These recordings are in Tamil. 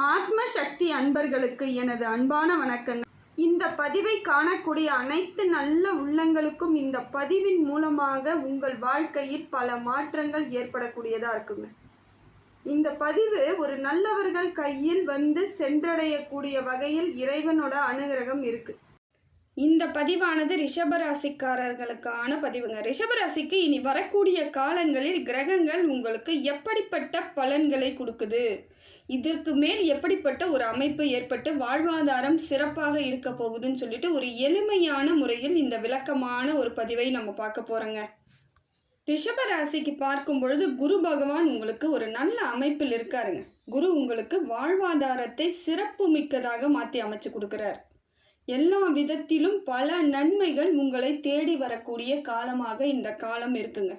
ஆத்ம சக்தி அன்பர்களுக்கு எனது அன்பான வணக்கங்கள். இந்த பதிவை காணக்கூடிய அனைத்து நல்ல உள்ளங்களுக்கும் இந்த பதிவின் மூலமாக உங்கள் வாழ்க்கையில் பல மாற்றங்கள் ஏற்படக்கூடியதாக இருக்குங்க. இந்த பதிவு ஒரு நல்லவர்கள் கையில் வந்து சென்றடையக்கூடிய வகையில் இறைவனோட அனுகிரகம் இருக்கு. இந்த பதிவானது ரிஷபராசிக்காரர்களுக்கான பதிவுங்க. ரிஷபராசிக்கு இனி வரக்கூடிய காலங்களில் கிரகங்கள் உங்களுக்கு எப்படிப்பட்ட பலன்களை கொடுக்குது, இதற்கு மேல் எப்படிப்பட்ட ஒரு அமைப்பு ஏற்பட்டு வாழ்வாதாரம் சிறப்பாக இருக்க போகுதுன்னு சொல்லிட்டு ஒரு எளிமையான முறையில் இந்த விளக்கமான ஒரு பதிவை நம்ம பார்க்க போகிறோங்க. ரிஷபராசிக்கு பார்க்கும் பொழுது குரு பகவான் உங்களுக்கு ஒரு நல்ல அமைப்பில் இருக்காருங்க. குரு உங்களுக்கு வாழ்வாதாரத்தை சிறப்பு மிக்கதாக மாற்றி அமைச்சு கொடுக்குறார். எல்லா விதத்திலும் பல நன்மைகள் உங்களை தேடி வரக்கூடிய காலமாக இந்த காலம் இருக்குங்க.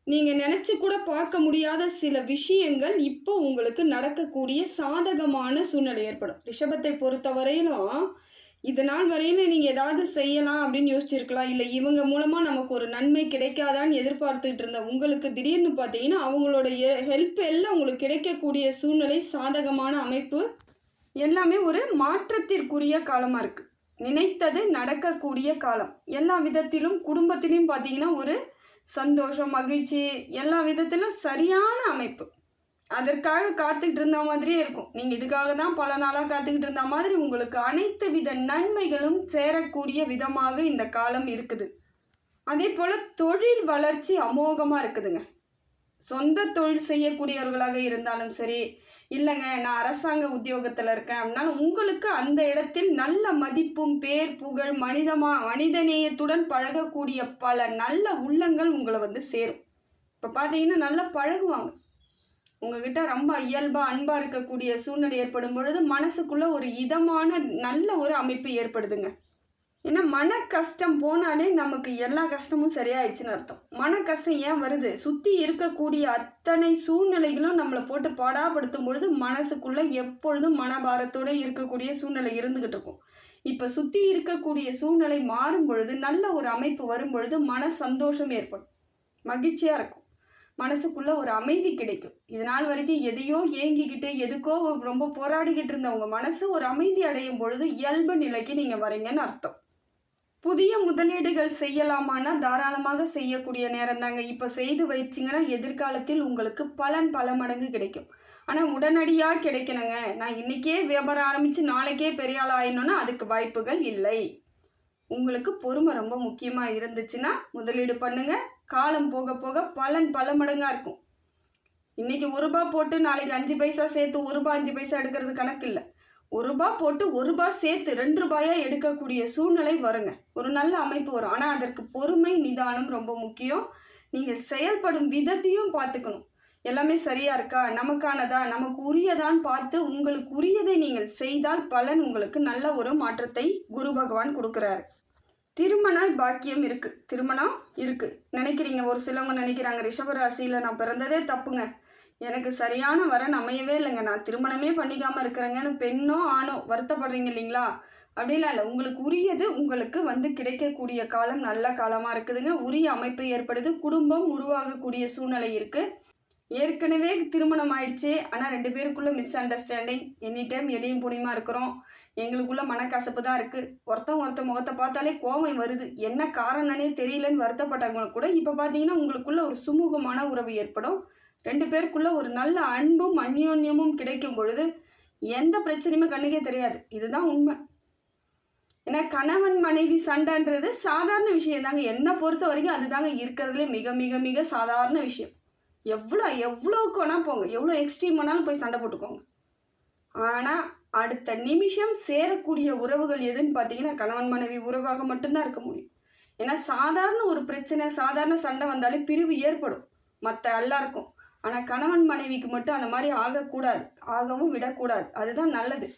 நீங்கள் நினச்சி கூட பார்க்க முடியாத சில விஷயங்கள் இப்போ உங்களுக்கு நடக்கக்கூடிய சாதகமான சூழ்நிலை ஏற்படும். ரிஷபத்தை பொறுத்தவரையிலும் இது நாள் வரையிலும் நீங்கள் ஏதாவது செய்யலாம் அப்படின்னு யோசிச்சிருக்கலாம், இல்லை இவங்க மூலமாக நமக்கு ஒரு நன்மை கிடைக்காதான்னு எதிர்பார்த்துக்கிட்டு இருந்த உங்களுக்கு திடீர்னு பார்த்தீங்கன்னா அவங்களோட ஹெல்ப் எல்லாம் உங்களுக்கு கிடைக்கக்கூடிய சூழ்நிலை, சாதகமான அமைப்பு எல்லாமே ஒரு மாற்றத்திற்குரிய காலமாக இருக்குது. நினைத்தது நடக்கக்கூடிய காலம். எல்லா விதத்திலும் குடும்பத்திலையும் பார்த்தீங்கன்னா ஒரு சந்தோஷம், மகிழ்ச்சி, எல்லா விதத்திலும் சரியான அமைப்பு. அதற்காக காத்துக்கிட்டு இருந்த மாதிரியே இருக்கும். நீங்கள் இதுக்காக தான் பல நாளாக காத்துக்கிட்டு இருந்த மாதிரி உங்களுக்கு அனைத்து வித நன்மைகளும் சேரக்கூடிய விதமாக இந்த காலம் இருக்குது. அதே போல் தொழில் வளர்ச்சி அமோகமாக இருக்குதுங்க. சொந்த தொழில் செய்யக்கூடியவர்களாக இருந்தாலும் சரி, இல்லைங்க நான் அரசாங்க உத்தியோகத்தில் இருக்கேன் அப்படின்னாலும் உங்களுக்கு அந்த இடத்தில் நல்ல மதிப்பும் பேர் புகழ் மனிதநேயத்துடன் பழகக்கூடிய பல நல்ல உள்ளங்கள் உங்களை வந்து சேரும். இப்போ பார்த்தீங்கன்னா நல்லா பழகுவாங்க உங்ககிட்ட. ரொம்ப இயல்பாக அன்பாக இருக்கக்கூடிய சூழ்நிலை ஏற்படும் பொழுது மனசுக்குள்ளே ஒரு இதமான நல்ல ஒரு அமைப்பு ஏற்படுதுங்க. ஏன்னா மன கஷ்டம் போனாலே நமக்கு எல்லா கஷ்டமும் சரியாயிடுச்சுன்னு அர்த்தம். மன கஷ்டம் ஏன் வருது? சுற்றி இருக்கக்கூடிய அத்தனை சூழ்நிலைகளும் நம்மளை போட்டு பாடாப்படுத்தும் பொழுது மனசுக்குள்ளே எப்பொழுதும் மனபாரத்தோடு இருக்கக்கூடிய சூழ்நிலை இருந்துக்கிட்டு இருக்கும். இப்போ சுற்றி இருக்கக்கூடிய சூழ்நிலை மாறும் பொழுது நல்ல ஒரு அமைப்பு வரும் பொழுது மன சந்தோஷம் ஏற்படும், மகிழ்ச்சியாக இருக்கும், மனசுக்குள்ளே ஒரு அமைதி கிடைக்கும். இதனால் வரைக்கும் எதையோ ஏங்கிக்கிட்டு எதுக்கோ ரொம்ப போராடிக்கிட்டு இருந்த உங்கள் மனசு ஒரு அமைதி அடையும் பொழுது இயல்பு நிலைக்கு நீங்கள் வரீங்கன்னு அர்த்தம். புதிய முதலீடுகள் செய்யலாமான்னா தாராளமாக செய்யக்கூடிய நேரம் தாங்க. இப்போ செய்து வச்சிங்கன்னா எதிர்காலத்தில் உங்களுக்கு பலன் பல மடங்கு கிடைக்கும். ஆனால் உடனடியாக கிடைக்கணுங்க, நான் இன்றைக்கே வியாபாரம் ஆரம்பித்து நாளைக்கே பெரிய ஆள் ஆயிடணும்னா அதுக்கு வாய்ப்புகள் இல்லை. உங்களுக்கு பொறுமை ரொம்ப முக்கியமாக இருந்துச்சுன்னா முதலீடு பண்ணுங்கள். காலம் போக போக பலன் பல மடங்காக இருக்கும். இன்றைக்கி ₹1 போட்டு நாளைக்கு 5 பைசா சேர்த்து ₹1 5 பைசா எடுக்கிறது கணக்கு இல்லை. ₹1 போட்டு ₹1 சேர்த்து ₹2 எடுக்கக்கூடிய சூழ்நிலை வருங்க. ஒரு நல்ல அமைப்பு வரும். ஆனால் அதற்கு பொறுமை, நிதானம் ரொம்ப முக்கியம். நீங்கள் செயல்படும் விதத்தையும் பார்த்துக்கணும். எல்லாமே சரியாக இருக்கா, நமக்கானதா, நமக்கு உரியதான்னு பார்த்து உங்களுக்கு உரியதை நீங்கள் செய்தால் பலன் உங்களுக்கு நல்ல ஒரு மாற்றத்தை குரு பகவான் கொடுக்குறாரு. திருமண பாக்கியம் இருக்குது, திருமணம் இருக்குது நினைக்கிறீங்க. ஒரு சிலவங்க நினைக்கிறாங்க ரிஷபராசியில் நான் பிறந்ததே தப்புங்க, எனக்கு சரியான வரன் அமையவே இல்லைங்க, நான் திருமணமே பண்ணிக்காமல் இருக்கிறேங்கன்னு பெண்ணோ ஆணோ வருத்தப்படுறீங்க இல்லைங்களா? அப்படிலாம் இல்லை. உங்களுக்கு உரியது உங்களுக்கு வந்து கிடைக்கக்கூடிய காலம் நல்ல காலமாக இருக்குதுங்க. உரிய அமைப்பு ஏற்படுது, குடும்பம் உருவாகக்கூடிய சூழ்நிலை இருக்குது. ஏற்கனவே திருமணம் ஆயிடுச்சு, ஆனால் 2 பேருக்குள்ளே மிஸ் அண்டர்ஸ்டாண்டிங், எனி டைம் எளியும் புனியமாக இருக்கிறோம், எங்களுக்குள்ள மனக்கசப்பு தான் இருக்குது, ஒருத்த முகத்தை பார்த்தாலே கோபம் வருது, என்ன காரணம்னே தெரியலன்னு வருத்தப்பட்டவங்களுக்கு கூட இப்போ பார்த்தீங்கன்னா உங்களுக்குள்ள ஒரு சுமூகமான உறவு ஏற்படும். 2 பேருக்குள்ள ஒரு நல்ல அன்பும் அந்யோன்யமும் கிடைக்கும் பொழுது எந்த பிரச்சனையுமே கண்ணுக்கே தெரியாது. இதுதான் உண்மை. ஏன்னா கணவன் மனைவி சண்டைன்றது சாதாரண விஷயம் தாங்க. என்னை பொறுத்த வரைக்கும் அதுதாங்க இருக்கிறதுலே மிக மிக மிக சாதாரண விஷயம். எவ்வளோக்கு வேணால் போங்க, எவ்வளோ எக்ஸ்ட்ரீம் வேணாலும் போய் சண்டை போட்டுக்கோங்க. ஆனால் அடுத்த நிமிஷம் சேரக்கூடிய உறவுகள் எதுன்னு பார்த்தீங்கன்னா கணவன் மனைவி உறவாக மட்டும்தான் இருக்க முடியும். ஏன்னா சாதாரண ஒரு பிரச்சனை, சாதாரண சண்டை வந்தாலே பிரிவு ஏற்படும் மற்ற எல்லாருக்கும். ஆனால் கணவன் மனைவிக்கு மட்டும் அந்த மாதிரி ஆகக்கூடாது, ஆகவும் விடக்கூடாது. அதுதான் நல்லது.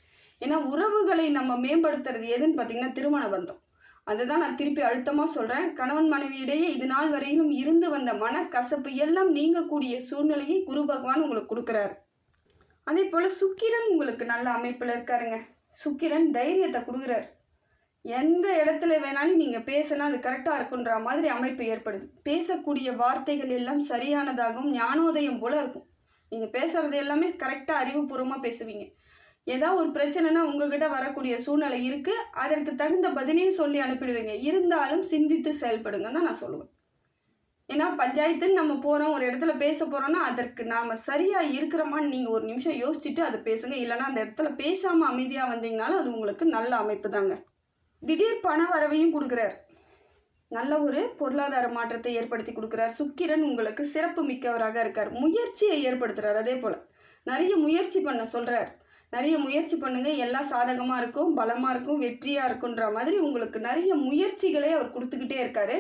ஏன்னா உறவுகளை நம்ம மேம்படுத்துறது எதுன்னு பார்த்தீங்கன்னா திருமண பந்தம். அதுதான் நான் திருப்பி அழுத்தமாக சொல்கிறேன். கணவன் மனைவியிடையே இது நாள் வரையிலும் இருந்து வந்த மனக்கசப்பு எல்லாம் நீங்கக்கூடிய சூழ்நிலையை குரு பகவான் உங்களுக்கு கொடுக்குறாரு. அதே போல் சுக்கிரன் உங்களுக்கு நல்ல அமைப்பில் இருக்காருங்க. சுக்கிரன் தைரியத்தை கொடுக்குறாரு. எந்த இடத்துல வேணாலும் நீங்கள் பேசினா அது கரெக்டாக இருக்குன்ற மாதிரி அமைப்பு ஏற்படுது. பேசக்கூடிய வார்த்தைகள் எல்லாம் சரியானதாகவும் ஞானோதயம் போல் இருக்கும். நீங்கள் பேசுகிறது எல்லாமே கரெக்டாக அறிவுபூர்வமாக பேசுவீங்க. ஏதாவது ஒரு பிரச்சனைனா உங்ககிட்ட வரக்கூடிய சூழ்நிலை இருக்குது. அதற்கு தகுந்த பதிலையும் சொல்லி அனுப்பிடுவீங்க. இருந்தாலும் சிந்தித்து செயல்படுங்க தான் நான் சொல்லுவேன். ஏன்னா பஞ்சாயத்துன்னு நம்ம போகிறோம், ஒரு இடத்துல பேச போகிறோன்னா அதற்கு நாம் சரியாக இருக்கிறோமான்னு நீங்கள் ஒரு நிமிஷம் யோசிச்சுட்டு அதை பேசுங்க. இல்லைனா அந்த இடத்துல பேசாமல் அமைதியாக வந்தீங்கனாலும் அது உங்களுக்கு நல்ல அமைப்பு தாங்க. திடீர் பண வரவையும் கொடுக்குறார். நல்ல ஒரு பொருளாதார மாற்றத்தை ஏற்படுத்தி கொடுக்குறார். சுக்கிரன் உங்களுக்கு சிறப்பு மிக்கவராக இருக்கார். முயற்சியை ஏற்படுத்துகிறார். அதே போல் நிறைய முயற்சி பண்ண சொல்கிறார். நிறைய முயற்சி பண்ணுங்க, எல்லாம் சாதகமாக இருக்கும், பலமாக இருக்கும், வெற்றியாக இருக்குன்ற மாதிரி உங்களுக்கு நிறைய முயற்சிகளை அவர் கொடுத்துக்கிட்டே இருக்காரு.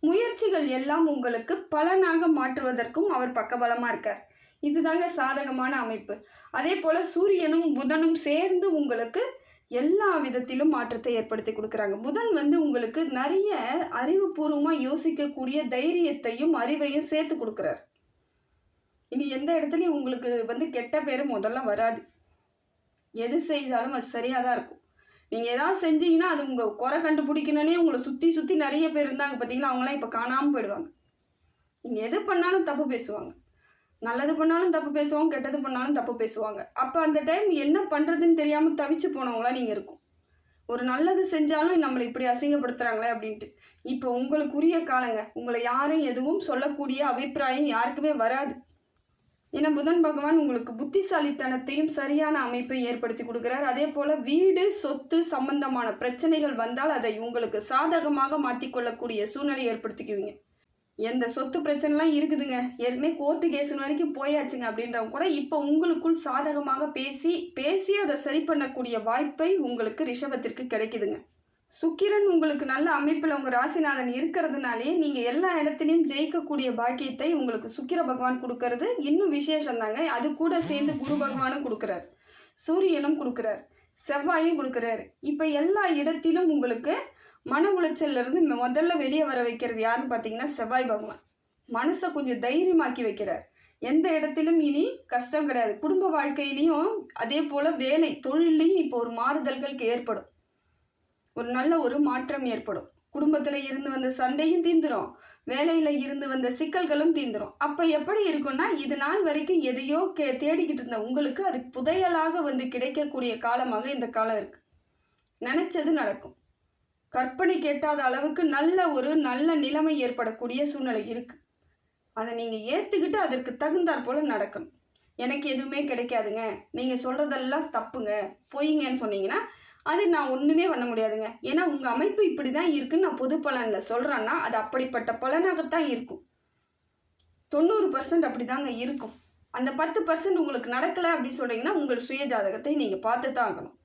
முயற்சிகள் எல்லாம் உங்களுக்கு பலனாக மாற்றுவதற்கும் அவர் பக்கபலமாக இருக்கார். இதுதாங்க சாதகமான அமைப்பு. அதே போல் சூரியனும் புதனும் சேர்ந்து உங்களுக்கு எல்லா விதத்திலும் மாற்றத்தை ஏற்படுத்தி கொடுக்குறாங்க. புதன் உங்களுக்கு நிறைய அறிவுபூர்வமாக யோசிக்கக்கூடிய தைரியத்தையும் அறிவையும் சேர்த்து கொடுக்குறார். இனி எந்த இடத்துலையும் உங்களுக்கு கெட்ட பேர் முதல்ல வராது. எது செய்தாலும் அது சரியாக தான் இருக்கும். நீங்கள் எதாவது செஞ்சீங்கன்னா அது உங்கள் குறை கண்டுபிடிக்கணுன்னே உங்களை சுற்றி நிறைய பேர் இருந்தாங்க பார்த்தீங்களா, அவங்களாம் இப்போ காணாமல் போயிடுவாங்க. நீங்கள் எது பண்ணாலும் தப்பு பேசுவாங்க. நல்லது பண்ணாலும் தப்பு பேசுவாங்க, கெட்டது பண்ணாலும் தப்பு பேசுவாங்க. அப்போ அந்த டைம் என்ன பண்ணுறதுன்னு தெரியாமல் தவிச்சு போனவங்களா நீங்கள் இருக்கும். ஒரு நல்லது செஞ்சாலும் நம்மளை இப்படி அசிங்கப்படுத்துகிறாங்களே அப்படின்ட்டு. இப்போ உங்களுக்குரிய காலங்க. உங்களை யாரும் எதுவும் சொல்லக்கூடிய அபிப்பிராயம் யாருக்குமே வராது. ஏன்னா புதன் பகவான் உங்களுக்கு புத்திசாலித்தனத்தையும் சரியான அமைப்பை ஏற்படுத்தி கொடுக்குறார். அதே போல் வீடு சொத்து சம்பந்தமான பிரச்சனைகள் வந்தால் அதை உங்களுக்கு சாதகமாக மாற்றிக்கொள்ளக்கூடிய சூழ்நிலை ஏற்படுத்திக்குவீங்க. எந்த சொத்து பிரச்சனைலாம் இருக்குதுங்க, ஏற்கனவே கோர்ட்டு கேஸுன்னு வரைக்கும் போயாச்சுங்க அப்படின்றவங்க கூட இப்போ உங்களுக்குள் சாதகமாக பேசி அதை சரி பண்ணக்கூடிய வாய்ப்பை உங்களுக்கு ரிஷபத்திற்கு கிடைக்குதுங்க. சுக்கிரன் உங்களுக்கு நல்ல அமைப்பில் உங்கள் ராசிநாதன் இருக்கிறதுனாலே நீங்கள் எல்லா இடத்துலையும் ஜெயிக்கக்கூடிய பாக்கியத்தை உங்களுக்கு சுக்கிர பகவான் கொடுக்கறது இன்னும் விசேஷந்தாங்க. அது கூட சேர்ந்து குரு பகவானும் கொடுக்குறார், சூரியனும் கொடுக்குறார், செவ்வாயும் கொடுக்குறாரு. இப்போ எல்லா இடத்திலும் உங்களுக்கு மன உளைச்சல்லேருந்து முதல்ல வெளியே வர வைக்கிறது யாருன்னு பார்த்தீங்கன்னா செவ்வாய் பகவான். மனசை கொஞ்சம் தைரியமாக்கி வைக்கிறார். எந்த இடத்திலும் இனி கஷ்டம் கிடையாது. குடும்ப வாழ்க்கையிலையும் அதே போல் வேலை தொழிலையும் இப்போ ஒரு மாறுதல்களுக்கு ஏற்படும். ஒரு நல்ல ஒரு மாற்றம் ஏற்படும். குடும்பத்தில் இருந்து வந்த சண்டையும் தீந்துரும், வேலையில் இருந்து வந்த சிக்கல்களும் தீந்துரும். அப்போ எப்படி இருக்குன்னா, இது நாள் வரைக்கும் எதையோ தேடிக்கிட்டு இருந்த உங்களுக்கு அது புதையலாக கிடைக்கக்கூடிய காலமாக இந்த காலம் இருக்குது. நினச்சது நடக்கும். கற்பனை கேட்டாத அளவுக்கு நல்ல நிலைமை ஏற்படக்கூடிய சூழ்நிலை இருக்குது. அதை நீங்கள் ஏற்றுக்கிட்டு அதற்கு தகுந்தாற் போல் நடக்கணும். எனக்கு எதுவுமே கிடைக்காதுங்க, நீங்கள் சொல்கிறதெல்லாம் தப்புங்க, பொய்ங்கன்னு சொன்னீங்கன்னா அது நான் ஒன்றுமே பண்ண முடியாதுங்க. ஏன்னா உங்கள் அமைப்பு இப்படி தான் இருக்குன்னு நான் பொது பலனில் சொல்கிறேன்னா அது அப்படிப்பட்ட பலனாகத்தான் இருக்கும். 90% அப்படி தாங்க இருக்கும். அந்த 10% உங்களுக்கு நடக்கலை அப்படி சொல்கிறீங்கன்னா உங்கள் சுய ஜாதகத்தை நீங்கள் பார்த்து தான் ஆகணும்.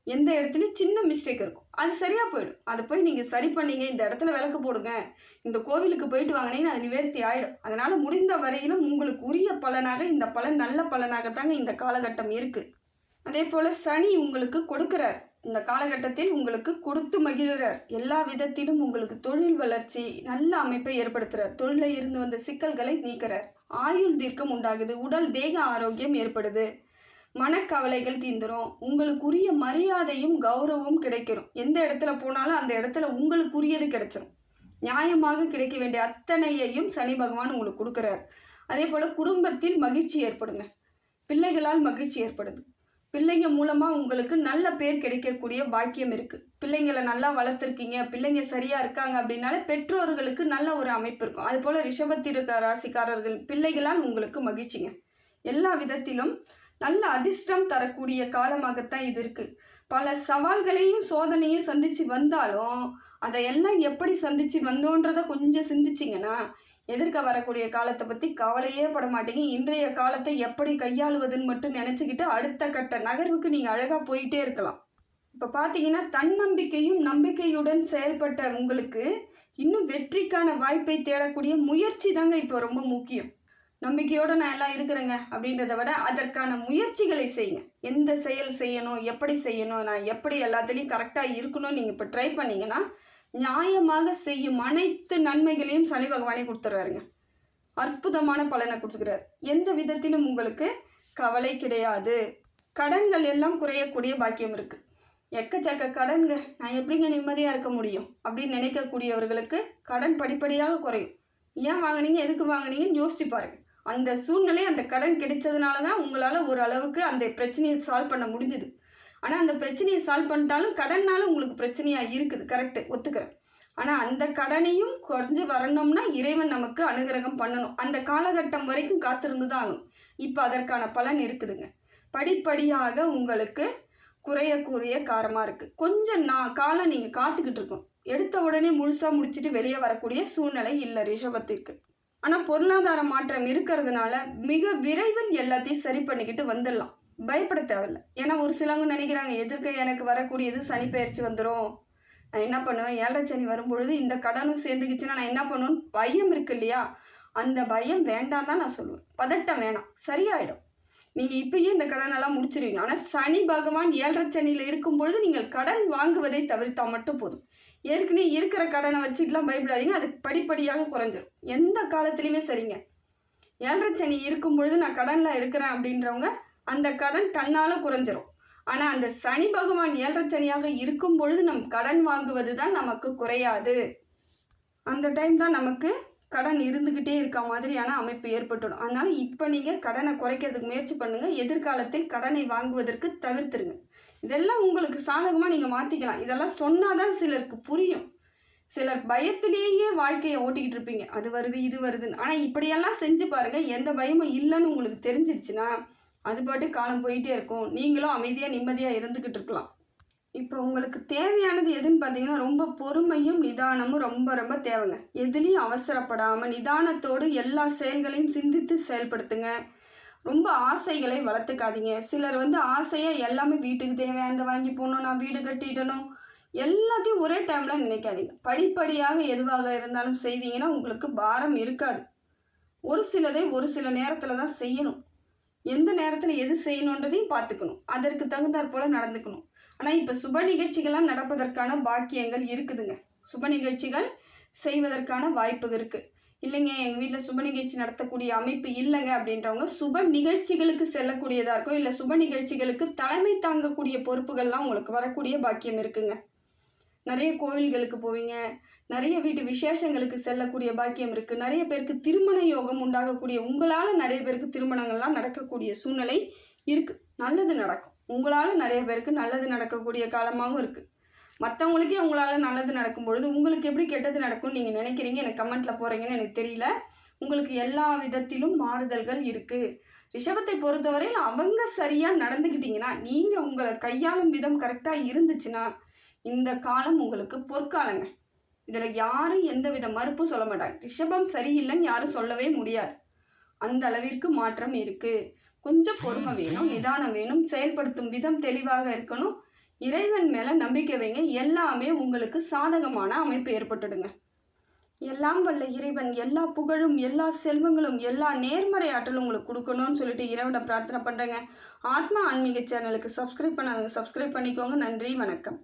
எந்த இடத்துலையும் சின்ன மிஸ்டேக் இருக்கும், அது சரியாக போயிடும். அதை போய் நீங்கள் சரி பண்ணீங்க, இந்த இடத்துல விளக்கு போடுங்க, இந்த கோவிலுக்கு போயிட்டு வாங்கினீங்கன்னா அது நிவர்த்தி ஆகிடும். அதனால் முடிந்த வரையிலும் உங்களுக்கு உரிய பலனாக இந்த பலன் நல்ல பலனாகத்தாங்க இந்த காலகட்டம் இருக்குது. அதே போல் சனி உங்களுக்கு கொடுக்குறார். இந்த காலகட்டத்தில் உங்களுக்கு கொடுத்து மகிழ்கிறார். எல்லா விதத்திலும் உங்களுக்கு தொழில் வளர்ச்சி நல்ல அமைப்பை ஏற்படுத்துகிறார். தொழிலில் இருந்து வந்த சிக்கல்களை நீக்கிறார். ஆயுள் தீர்க்கம் உண்டாகுது. உடல் தேக ஆரோக்கியம் ஏற்படுது. மனக்கவலைகள் தீந்துரும். உங்களுக்குரிய மரியாதையும் கௌரவமும் கிடைக்கிறோம். எந்த இடத்துல போனாலும் அந்த இடத்துல உங்களுக்குரியது கிடைச்சிடும். நியாயமாக கிடைக்க வேண்டிய அத்தனையையும் சனி பகவான் உங்களுக்கு கொடுக்குறார். அதே போல் குடும்பத்தில் மகிழ்ச்சி ஏற்படுங்க. பிள்ளைகளால் மகிழ்ச்சி ஏற்படுது. பிள்ளைங்க மூலமாக உங்களுக்கு நல்ல பேர் கிடைக்கக்கூடிய பாக்கியம் இருக்குது. பிள்ளைங்களை நல்லா வளர்த்துருக்கீங்க, பிள்ளைங்க சரியாக இருக்காங்க அப்படின்னாலே பெற்றோர்களுக்கு நல்ல ஒரு அமைப்பு இருக்கும். அதுபோல் ரிஷபத்திற்கு ராசிக்காரர்கள் பிள்ளைகளால் உங்களுக்கு மகிழ்ச்சிங்க. எல்லா விதத்திலும் நல்ல அதிர்ஷ்டம் தரக்கூடிய காலமாகத்தான் இது இருக்குது. பல சவால்களையும் சோதனையும் சந்தித்து வந்தாலும் அதையெல்லாம் எப்படி சந்தித்து வந்தோன்றதை கொஞ்சம் சிந்திச்சிங்கன்னா எதிர்க்க வரக்கூடிய காலத்தை பற்றி கவலையே பட மாட்டீங்க. இன்றைய காலத்தை எப்படி கையாளுவதுன்னு மட்டும் நினச்சிக்கிட்டு அடுத்த கட்ட நகர்வுக்கு நீங்கள் அழகாக போயிட்டே இருக்கலாம். இப்போ பார்த்தீங்கன்னா தன்னம்பிக்கையும் நம்பிக்கையுடன் செயல்பட்ட உங்களுக்கு இன்னும் வெற்றிக்கான வாய்ப்பை தேடக்கூடிய முயற்சி தாங்க இப்போ ரொம்ப முக்கியம். நம்பிக்கையோடு நான் எல்லாம் இருக்கிறேங்க அப்படின்றத விட அதற்கான முயற்சிகளை செய்யுங்க. எந்த செயல் செய்யணும், எப்படி செய்யணும், நான் எப்படி எல்லாத்துலேயும் கரெக்டாக இருக்கணும்னு நீங்கள் இப்போ ட்ரை பண்ணிங்கன்னா நியாயமாக செய்யும் அனைத்து நன்மைகளையும் சனி பகவானே கொடுத்துட்றாருங்க. அற்புதமான பலனை கொடுத்துக்கிறார். எந்த விதத்திலும் உங்களுக்கு கவலை கிடையாது. கடன்கள் எல்லாம் குறையக்கூடிய பாக்கியம் இருக்குது. எக்கச்சக்க கடன்க, நான் எப்படிங்க நிம்மதியாக இருக்க முடியும் அப்படின்னு நினைக்கக்கூடியவர்களுக்கு கடன் படிப்படியாக குறையும். ஏன் வாங்கினீங்க, எதுக்கு வாங்கினீங்கன்னு யோசிச்சு பாருங்கள். அந்த சூழ்நிலை அந்த கடன் கிடைச்சதுனால தான் உங்களால் ஒரு அளவுக்கு அந்த பிரச்சனையை சால்வ் பண்ண முடிஞ்சுது. ஆனால் அந்த பிரச்சனையை சால்வ் பண்ணிட்டாலும் கடன்னால உங்களுக்கு பிரச்சனையாக இருக்குது, கரெக்டு, ஒத்துக்கிறேன். ஆனால் அந்த கடனையும் குறைஞ்சி வரணும்னா இறைவன் நமக்கு அனுகிரகம் பண்ணணும். அந்த காலகட்டம் வரைக்கும் காத்திருந்து தான் ஆகணும். இப்போ அதற்கான பலன் இருக்குதுங்க. படிப்படியாக உங்களுக்கு குறையக்கூடிய காரமாக இருக்குது. கொஞ்சம் காலம் நீங்கள் காத்துக்கிட்டு இருக்கணும். எடுத்த உடனே முழுசாக முடிச்சுட்டு வெளியே வரக்கூடிய சூழ்நிலை இல்லை ரிஷபத்திற்கு. ஆனால் பொருளாதார மாற்றம் இருக்கிறதுனால மிக விரைவில் எல்லாத்தையும் சரி பண்ணிக்கிட்டு வந்துடலாம். பயப்பட தேவையில்லை. ஏன்னா ஒரு சிலவங்க நினைக்கிறாங்க, எதிர்க்க எனக்கு வரக்கூடியது சனி பெயர்ச்சி வந்துடும், நான் என்ன பண்ணுவேன், 7.5 சனி வரும்பொழுது இந்த கடனும் சேர்ந்துக்கிச்சுன்னா நான் என்ன பண்ணுவேன்னு பயம் இருக்கு இல்லையா? அந்த பயம் வேண்டாம் தான் நான் சொல்லுவேன். பதட்டம் வேணாம், சரியாயிடும். நீங்கள் இப்பயே இந்த கடனெல்லாம் முடிச்சிருவீங்க. ஆனால் சனி பகவான் 7.5 சனியில் இருக்கும்பொழுது நீங்கள் கடன் வாங்குவதை தவிர்த்தால் மட்டும் போதும். ஏற்கனவே இருக்கிற கடனை வச்சுக்கலாம் பயப்படாதீங்க, அது படிப்படியாக குறைஞ்சிரும். எந்த காலத்துலேயுமே சரிங்க. 7.5 சனி இருக்கும் பொழுது நான் கடனில் இருக்கிறேன் அப்படின்றவங்க அந்த கடன் தன்னால் குறைஞ்சிரும். ஆனால் அந்த சனி பகவான் 7.5 சனியாக இருக்கும் பொழுது நம் கடன் வாங்குவது தான் நமக்கு குறையாது. அந்த டைம் தான் நமக்கு கடன் இருந்துக்கிட்டே இருக்க மாதிரியான அமைப்பு ஏற்பட்டுடும். அதனால் இப்போ நீங்கள் கடனை குறைக்கிறதுக்கு முயற்சி பண்ணுங்கள். எதிர்காலத்தில் கடனை வாங்குவதற்கு தவிர்த்துருங்க. இதெல்லாம் உங்களுக்கு சாதகமாக நீங்கள் மாற்றிக்கலாம். இதெல்லாம் சொன்னால் தான் சிலருக்கு புரியும். சிலர் பயத்திலேயே வாழ்க்கையை ஓட்டிக்கிட்டு இருப்பீங்க, அது வருது இது வருதுன்னு. ஆனால் இப்படியெல்லாம் செஞ்சு பாருங்கள், எந்த பயமும் இல்லைன்னு உங்களுக்கு தெரிஞ்சிருச்சுன்னா அது பாட்டு காலம் போயிட்டே இருக்கும். நீங்களும் அமைதியாக நிம்மதியாக இருந்துக்கிட்டு இருக்கலாம். இப்போ உங்களுக்கு தேவையானது எதுன்னு பார்த்தீங்கன்னா, ரொம்ப பொறுமையும் நிதானமும் ரொம்ப ரொம்ப தேவைங்க. எதுலேயும் அவசரப்படாமல் நிதானத்தோடு எல்லா செயல்களையும் சிந்தித்து செயல்படுத்துங்க. ரொம்ப ஆசைகளை வளர்த்துக்காதீங்க. சிலர் ஆசையாக எல்லாமே வீட்டுக்கு தேவையானதை வாங்கி போகணும், நான் வீடு கட்டிடணும், எல்லாத்தையும் ஒரே டைமில் நினைக்காதீங்க. படிப்படியாக எதுவாக இருந்தாலும் செய்தீங்கன்னா உங்களுக்கு பாரம் இருக்காது. ஒரு சிலதை ஒரு சில நேரத்தில் தான் செய்யணும். எந்த நேரத்தில் எது செய்யணுன்றதையும் பார்த்துக்கணும். அதற்கு தகுந்தாற் போல் நடந்துக்கணும். ஆனால் இப்போ சுப நிகழ்ச்சிகள்லாம் நடப்பதற்கான பாக்கியங்கள் இருக்குதுங்க. சுப நிகழ்ச்சிகள் செய்வதற்கான வாய்ப்பு இருக்குது. இல்லைங்க எங்கள் வீட்டில் சுப நிகழ்ச்சி நடத்தக்கூடிய அமைப்பு இல்லைங்க அப்படின்றவங்க சுப நிகழ்ச்சிகளுக்கு செல்லக்கூடியதாக இருக்கும். இல்லை சுப நிகழ்ச்சிகளுக்கு தலைமை தாங்கக்கூடிய பொறுப்புகள்லாம் உங்களுக்கு வரக்கூடிய பாக்கியம் இருக்குங்க. நிறைய கோவில்களுக்கு போவீங்க, நிறைய வீட்டு விசேஷங்களுக்கு செல்லக்கூடிய பாக்கியம் இருக்குது. நிறைய பேருக்கு திருமண யோகம் உண்டாகக்கூடிய, உங்களால் நிறைய பேருக்கு திருமணங்கள்லாம் நடக்கக்கூடிய சூழ்நிலை இருக்குது. நல்லது நடக்கும். உங்களால் நிறைய பேருக்கு நல்லது நடக்கக்கூடிய காலமாகவும் இருக்குது. மற்றவங்களுக்கே உங்களால் நல்லது நடக்கும் பொழுது உங்களுக்கு எப்படி கெட்டது நடக்கும்னு நீங்கள் நினைக்கிறீங்க, எனக்கு கமெண்ட்டில் போகிறீங்கன்னு எனக்கு தெரியல. உங்களுக்கு எல்லா விதத்திலும் மாறுதல்கள் இருக்குது. ரிஷபத்தை பொறுத்தவரையில் அவங்க சரியாக நடந்துக்கிட்டிங்கன்னா, நீங்கள் உங்களை கையாளும் விதம் கரெக்டாக இருந்துச்சுன்னா இந்த காலம் உங்களுக்கு பொற்காலங்க. இதில் யாரும் எந்த வித மறுப்பும் சொல்ல மாட்டாங்க. ரிஷபம் சரியில்லைன்னு யாரும் சொல்லவே முடியாது. அந்த அளவிற்கு மாற்றம் இருக்குது. கொஞ்சம் பொறுமை வேணும், நிதானம் வேணும், செயல்படுத்தும் விதம் தெளிவாக இருக்கணும், இறைவன் மேலே நம்பிக்கை வைங்க. எல்லாமே உங்களுக்கு சாதகமான அமைப்பு ஏற்பட்டுடுங்க. எல்லாம் வல்ல இறைவன் எல்லா புகழும் எல்லா செல்வங்களும் எல்லா நேர்மறை ஆற்றலும் உங்களுக்கு கொடுக்கணும்னு சொல்லிட்டு இறைவனை பிரார்த்தனை பண்ணுறேங்க. ஆத்மா ஆன்மீக சேனலுக்கு சப்ஸ்கிரைப் பண்ணாதவங்க சப்ஸ்கிரைப் பண்ணிக்கோங்க. நன்றி, வணக்கம்.